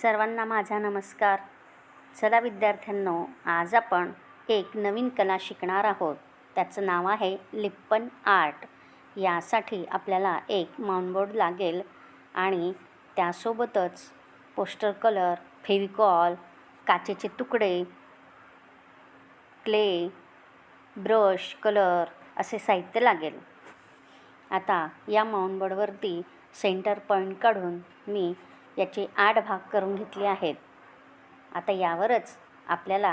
सर्वांना माझा नमस्कार. चला विद्यार्थ्यांनो, आज आपण एक नवीन कला शिकणार आहोत. त्याचं नाव आहे लिप्पन आर्ट. यासाठी आपल्याला एक माऊंटबोर्ड लागेल आणि त्यासोबतच पोस्टर कलर, फेविकॉल, काचेचे तुकडे, क्ले, ब्रश, कलर असे साहित्य लागेल. आता या माऊंटबोर्डवरती सेंटर पॉईंट काढून मी याचे 8 भाग करून घेतले आहेत. आता यावरच आपल्याला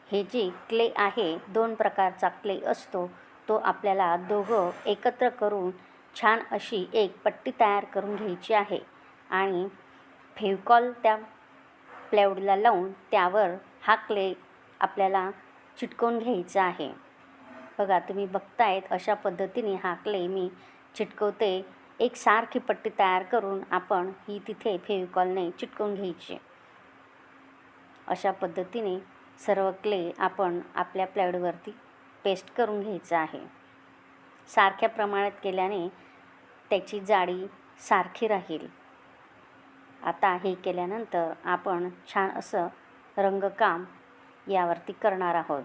हे जे क्ले आहे, 2 प्रकारचा क्ले असतो, तो आपल्याला दोघं एकत्र करून छान अशी एक पट्टी तयार करून घ्यायची आहे आणि फेविकॉल त्या प्लायवूडला लावून त्यावर हा क्ले आपल्याला चिटकवून घ्यायचा आहे. बघा, तुम्ही बघतायत अशा पद्धतीने हा क्ले मी चिटकवते. एक सारखी पट्टी तयार करून आपण ही तिथे फेविकॉलने चिटकवून घ्यायची. अशा पद्धतीने सर्व क्ले आपण आपल्या प्लायवूडवरती पेस्ट करून घ्यायचं आहे. सारख्या प्रमाणात केल्याने त्याची जाडी सारखी राहील. आता हे केल्यानंतर आपण छान असं रंगकाम यावरती करणार आहोत.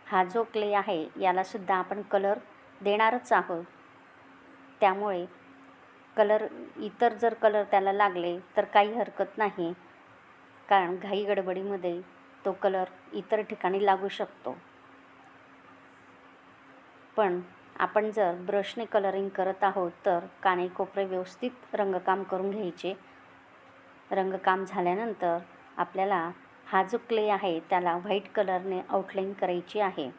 हा जो क्ले आहे यालासुद्धा आपण कलर देणारच आहोत. त्यामुळे इतर जर कलर त्याला लागले तर काही हरकत नाही, कारण घाई गडबडीमध्ये तो कलर इतर ठिकाणी लागू शकतो. पण आपण जर ब्रशने कलरिंग करत आहोत तर कानेकोपरे व्यवस्थित रंगकाम करून घ्यायचे. रंगकाम झाल्यानंतर आपल्याला हा जो क्ले आहे त्याला व्हाईट कलरने आउटलाईन करायची आहे.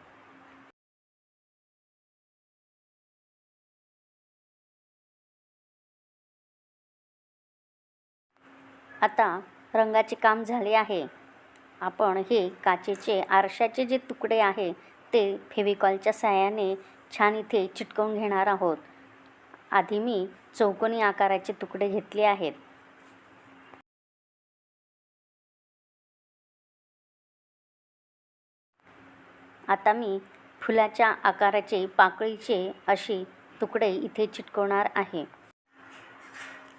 आता रंगाचे काम झाले आहे. आपण हे काचेचे आरशाचे जे तुकडे आहे ते फेविकॉलच्या साहाय्याने छान इथे चिटकवून घेणार आहोत. आधी मी चौकोनी आकाराचे तुकडे घेतले आहेत. आता मी फुलाच्या आकाराचे, पाकळीचे असे तुकडे इथे चिटकवणार आहे.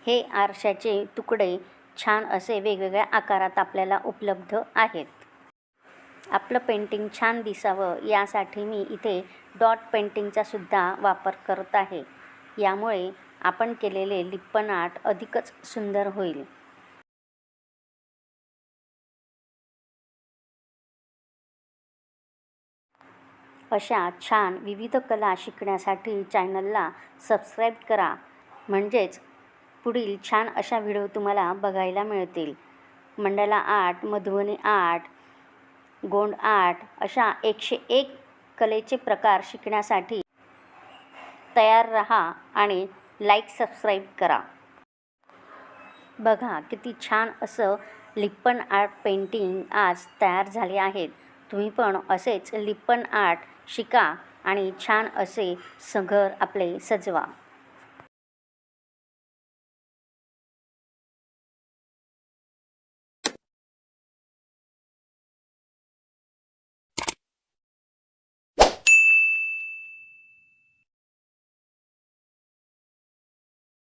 हे आरशाचे तुकडे छान असे वेगवेगळ्या आकारात आपल्याला उपलब्ध आहेत. आपलं पेंटिंग छान दिसावं यासाठी मी इथे डॉट पेंटिंगचा सुद्धा वापर करत आहे. यामुळे आपण केलेले लिप्पन आर्ट अधिकच सुंदर होईल. अशा छान विविध कला शिकण्यासाठी चॅनलला सबस्क्राईब करा. म्हणजेच पुढील छान अशा व्हिडिओ तुम्हाला बघायला मिळतील. Mandala art, Madhubani art, Gond art अशा 101 कलेचे प्रकार शिकण्यासाठी तयार रहा आणि लाईक, सबस्क्राईब करा. बघा, किती छान असं लिप्पन आर्ट पेंटिंग आज तयार झाले आहेत. तुम्ही पण असेच लिप्पन आर्ट शिका आणि छान असे घर आपले सजवा.